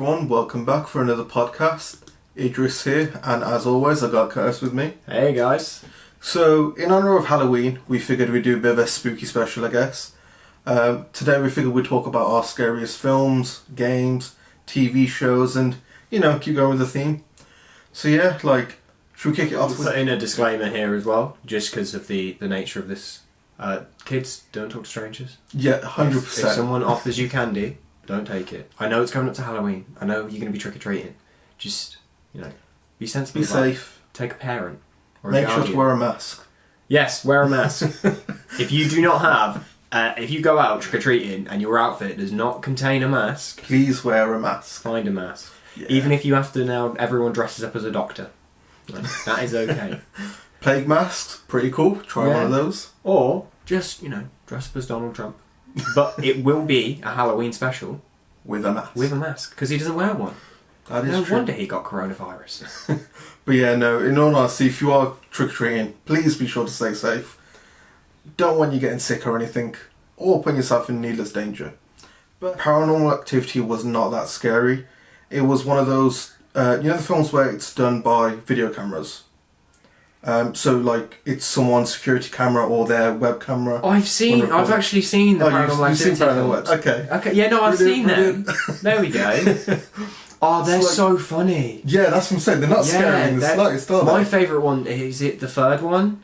everyone, welcome back for another podcast. Idris here, and as always I got Curtis with me. Hey guys. So, in honour of Halloween, we figured we'd do a bit of a spooky special, I guess. Today we figured we'd talk about our scariest films, games, TV shows, and, keep going with the theme. So yeah, should we kick it off with... Put in a disclaimer here as well, just because of the nature of this. Kids, don't talk to strangers. Yeah, 100%. If someone offers you candy, don't take it. I know it's coming up to Halloween. I know you're going to be trick-or-treating. Just, be sensible. Be safe. Take a parent. Or Make sure to wear a mask. Yes, wear a mask. If you do not have... if you go out trick-or-treating and your outfit does not contain a mask... Please wear a mask. Find a mask. Yeah. Even if you have to now... Everyone dresses up as a doctor. That is okay. Plague masks, pretty cool. Try one of those. Or just, dress up as Donald Trump. But it will be a Halloween special. With a mask. With a mask. Because he doesn't wear one. That is no true. wonder he got coronavirus. But yeah, no, in all honesty, if you are trick-or-treating, please be sure to stay safe. Don't want you getting sick or anything, or putting yourself in needless danger. But Paranormal Activity was not that scary. It was one of those, the films where it's done by video cameras. So it's someone's security camera or their web camera. I've actually seen the Paranormal Activity films. Okay, yeah, no, I've seen brilliant. them. There we go. Oh, they're so funny. Yeah, that's what I'm saying. They're not scary in the slightest, are they? My favourite one, is it the third one?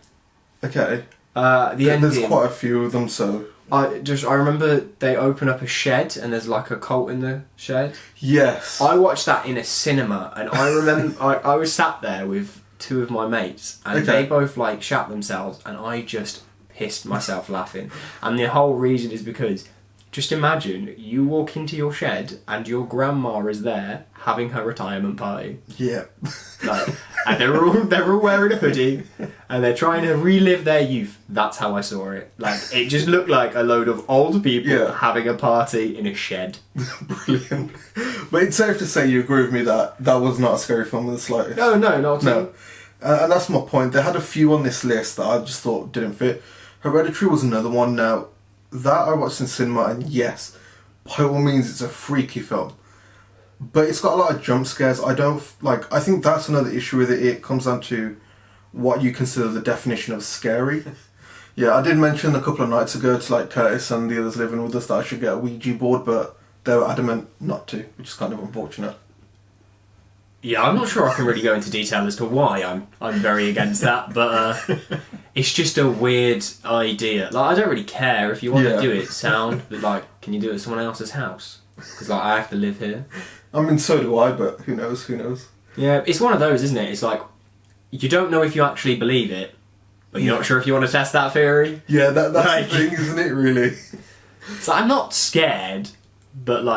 Okay. The ending. There's quite a few of them, so... I remember they open up a shed and there's like a cult in the shed. Yes. I watched that in a cinema and I remember I was sat there with two of my mates and they both shat themselves and I just pissed myself laughing. And the whole reason is because just imagine you walk into your shed and your grandma is there having her retirement party. Yeah. And they're all wearing a hoodie and they're trying to relive their youth. That's how I saw it. It just looked like a load of old people having a party in a shed. Brilliant. But it's safe to say you agree with me that was not a scary film in the slightest. No, not at all. And that's my point. They had a few on this list that I just thought didn't fit. Hereditary was another one. Now, that I watched in cinema, and yes, by all means, it's a freaky film. But it's got a lot of jump scares. I think that's another issue with it. It comes down to what you consider the definition of scary. Yeah, I did mention a couple of nights ago to Curtis and the others living with us that I should get a Ouija board, but they were adamant not to, which is kind of unfortunate. Yeah, I'm not sure I can really go into detail as to why I'm very against that, but it's just a weird idea. I don't really care if you want to do it sound, but can you do it at someone else's house? Because I have to live here. I mean, so do I, but who knows? Yeah, it's one of those, isn't it? It's you don't know if you actually believe it, but you're not sure if you want to test that theory. Yeah, that's the thing, isn't it, really? So I'm not scared, but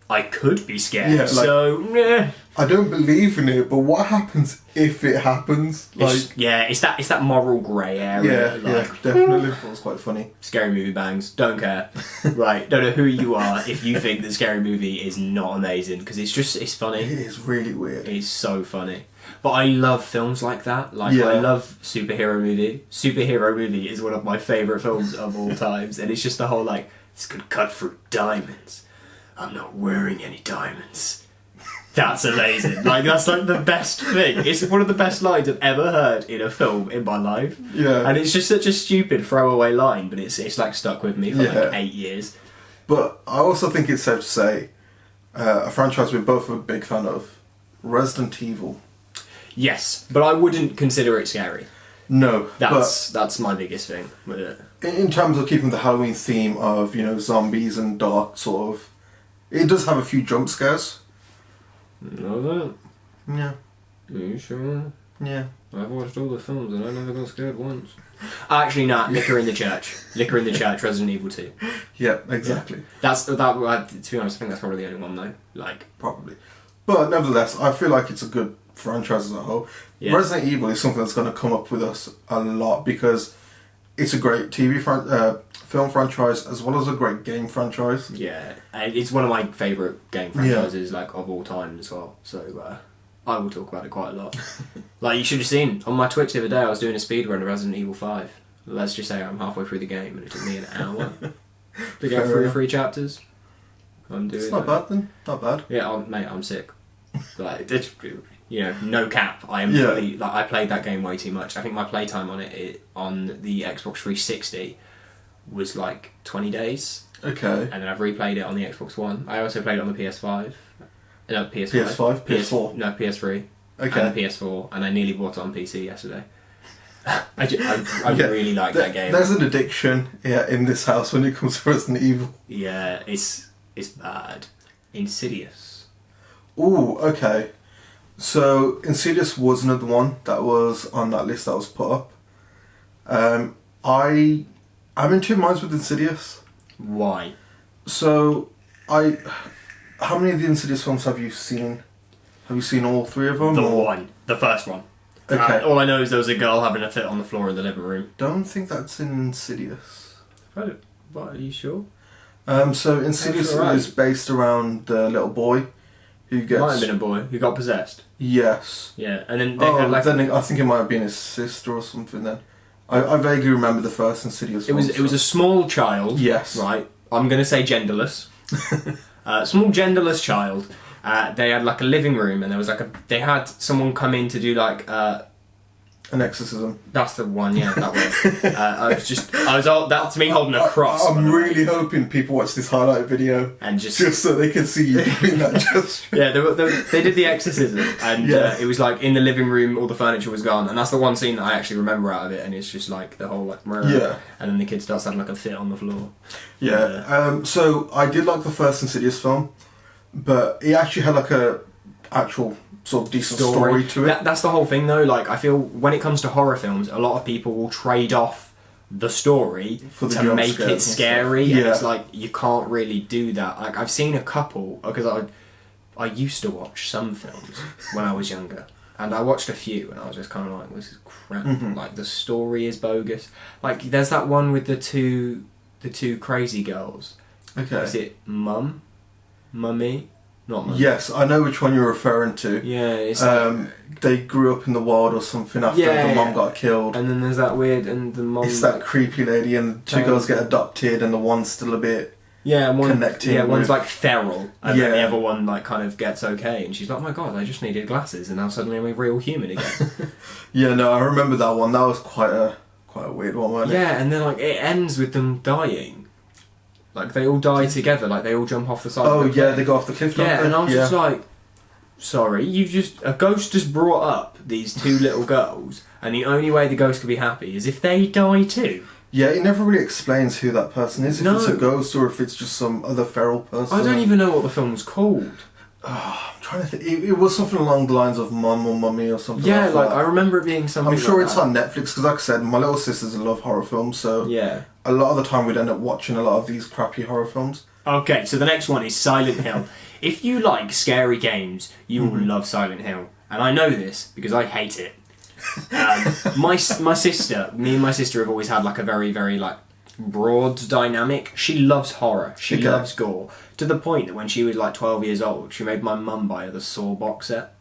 I could be scared, yeah. I don't believe in it, but what happens if it happens? It's that moral grey area. Yeah, definitely. It was quite funny. Scary movie bangs. Don't care. Right, don't know who you are if you think the Scary Movie is not amazing, because it's funny. It is really weird. It's so funny. But I love films like that. I love Superhero Movie. Superhero Movie is one of my favourite films of all times, and it's just the whole it's gonna cut through diamonds. I'm not wearing any diamonds. That's amazing. That's the best thing. It's one of the best lines I've ever heard in a film in my life. Yeah. And it's just such a stupid throwaway line, but it's stuck with me for 8 years. But I also think it's safe to say a franchise we're both a big fan of, Resident Evil. Yes, but I wouldn't consider it scary. No. That's my biggest thing with it. In terms of keeping the Halloween theme of, zombies and dark sort of, it does have a few jump scares. Know that? Yeah. Are you sure? Yeah. I've watched all the films and I never got scared once. Actually, nah. Liquor in the Church. Liquor in the Church. Resident Evil 2. Yeah, exactly. Yeah. That's that. To be honest, I think that's probably the only one though. Probably, but nevertheless, I feel like it's a good franchise as a whole. Yeah. Resident Evil is something that's going to come up with us a lot because it's a great film franchise as well as a great game franchise. Yeah, it's one of my favourite game franchises of all time as well. So I will talk about it quite a lot. You should have seen on my Twitch the other day, I was doing a speedrun of Resident Evil 5. Let's just say I'm halfway through the game and it took me an hour to get through 3 chapters. I'm doing. It's not bad then. Not bad. Yeah, mate, I'm sick. Like, no cap. I am Yeah. fully like I played that game way too much. I think my playtime on it on the Xbox 360 was like 20 days, Okay. and then I've replayed it on the Xbox One. I also played it on the PS5. No, PS5, PS4. No, PS3. Okay. And the PS4, and I nearly bought it on PC yesterday. I really like that game. There's an addiction, in this house when it comes to Resident Evil. Yeah, it's bad. Insidious. Ooh, okay. So Insidious was another one that was on that list that was put up. I'm in two minds with Insidious. Why? So how many of the Insidious films have you seen? Have you seen all three of them? The first one. Okay. All I know is there was a girl having a fit on the floor in the living room. Don't think that's in Insidious. Oh, what, are you sure? So Insidious That's right. is based around the little boy who gets. Might have been a boy who got possessed. Yes. Yeah, and then they Oh, had like then I think it might have been his sister or something. Then I vaguely remember the first Insidious. it was a small child. Yes. Right. I'm gonna say genderless. Small genderless child. They had like a living room, and there was they had someone come in to do like an exorcism. that's the one, yeah, that one. That's me holding a cross. I'm really hoping people watch this highlight video and just so they can see you doing that gesture. yeah, they did the exorcism, and Yeah. it was like in the living room, all the furniture was gone, and that's the one scene that I actually remember out of it, and it's just like the whole like Yeah. and then the kid starts having like a fit on the floor. Yeah. So I did like the first Insidious film, but it actually had like a actual sort of decent story to it. That's the whole thing, though. Like, I feel when it comes to horror films, a lot of people will trade off the story For the to jump make scares it and stuff. scary. Yeah. And it's like you can't really do that. Like, I've seen a couple because I used to watch some films when I was younger, and I watched a few, and I was just kind of like, this is crap. Mhm. Like, the story is bogus. Like, there's that one with the two crazy girls. Okay. Is it Mummy? Not Mummy. Yes, I know which one you're referring to. Yeah, it's They grew up in the wild or something after Yeah, the mom yeah. got killed. and then there's that weird, and the mom. It's that creepy lady, and the two Um, girls get adopted, and the one's still a bit. Yeah, and connecting one's with- like feral, and then the Yeah. other one like kind of gets okay, and she's like, "Oh my god, I just needed glasses, and now suddenly I'm a real human again." Yeah, no, I remember that one. That was quite a weird one, wasn't it? Yeah, and then like it ends with them dying. Like they all die together, like they all jump off the side. Oh of the yeah, cliff. they go off the cliff. Don't Yeah, they? and I was yeah. just like, sorry, a ghost just brought up these two little girls, and the only way the ghost could be happy is if they die too. Yeah, it never really explains who that person is. If No. it's a ghost or if it's just some other feral person. I don't even know what the film was called. I'm trying to think. It was something along the lines of Mum or Mummy or something. Yeah, like like that. I remember it being something. I'm sure like it's that. on Netflix because, like I said, my little sisters love horror films, so Yeah. a lot of the time we'd end up watching a lot of these crappy horror films. Okay, so the next one is Silent Hill. If you like scary games, you will love Silent Hill, and I know this because I hate it. My sister, me and my sister have always had like a very very like broad dynamic. She loves horror. She Okay. loves gore to the point that when she was like 12 years old, she made my mum buy her the Saw box set.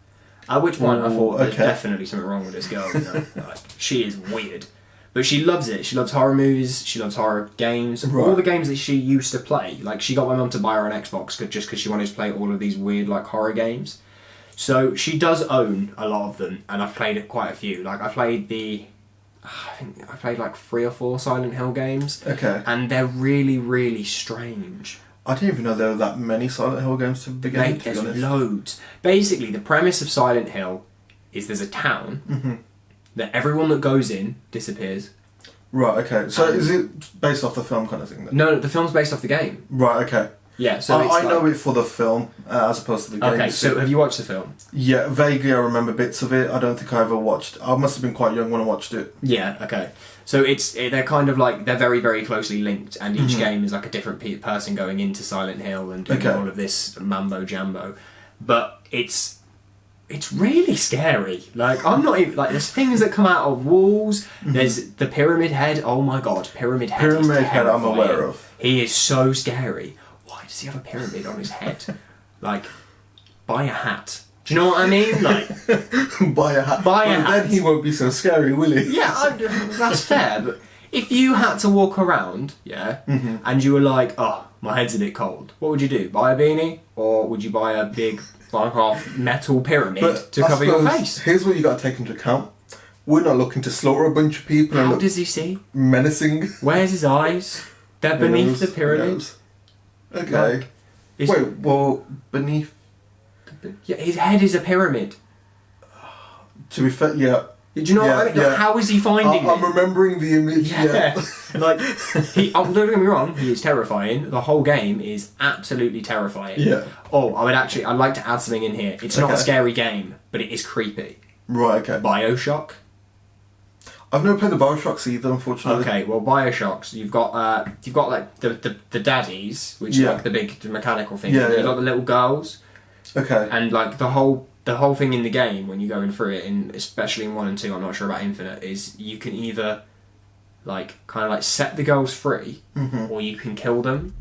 At which point I Ooh, thought there's okay. definitely something wrong with this girl. You know? Like, she is weird. But she loves it. She loves horror movies. She loves horror games. Right. All the games that she used to play. Like, she got my mum to buy her an Xbox just because she wanted to play all of these weird, like, horror games. So she does own a lot of them, and I've played quite a few. Like, I think I played like 3 or 4 Silent Hill games, Okay. and they're really, really strange. I didn't even know there were that many Silent Hill games to begin Mate, with, to be there's honest. loads. Basically, the premise of Silent Hill is there's a town Mhm. that everyone that goes in disappears. Right, okay. So is it based off the film kind of thing then? No, the film's based off the game. Right, okay. Yeah, so it's I know like- it for the film as opposed to the game. Okay, so have you watched the film? Yeah, vaguely I remember bits of it. I don't think I ever watched. I must have been quite young when I watched it. Yeah, okay. So they're kind of like, they're very, very closely linked, and each Mhm. game is like a different person going into Silent Hill and doing Okay. all of this mambo jambo. But it's really scary. Like, I'm not even, like, there's things that come out of walls, there's the Pyramid Head, oh my god, Pyramid Head is Pyramid Head I'm terrifying. aware of. He is so scary. Why does he have a pyramid on his head? Like, buy a hat. Do you know what I mean? Like, Buy a hat. Buy a Well, hat. then he won't be so scary, will he? yeah, that's fair, but if you had to walk around, yeah, Mhm. and you were like, oh, my head's a bit cold. What would you do? Buy a beanie, or would you buy a big fuck-off metal pyramid to I cover your suppose face? Here's what you got to take into account. We're not looking to slaughter a bunch of people and How look does he see? menacing. Where's his eyes? They're Who beneath knows? the Who pyramid. knows? Okay. Like, is- Wait, well, beneath... Yeah, his head is a pyramid. To be fair, yeah. Do you know what I Yeah, mean? yeah. How is he finding I'm it? remembering the image, yeah. Like, don't get me wrong, he is terrifying. The whole game is absolutely terrifying. Yeah. Oh, I'd like to add something in here. It's not a Okay. scary game, but it is creepy. Right, okay. Bioshock. I've never played the Bioshocks either, unfortunately. Okay, well, Bioshocks. You've got like the daddies, which Yeah. are like the big mechanical thing. Yeah, You've yeah. got the little girls, Okay. and like the whole thing in the game when you're going through it, and especially in 1 and 2, I'm not sure about Infinite, is you can either like kind of like set the girls free, Mhm. or you can kill them.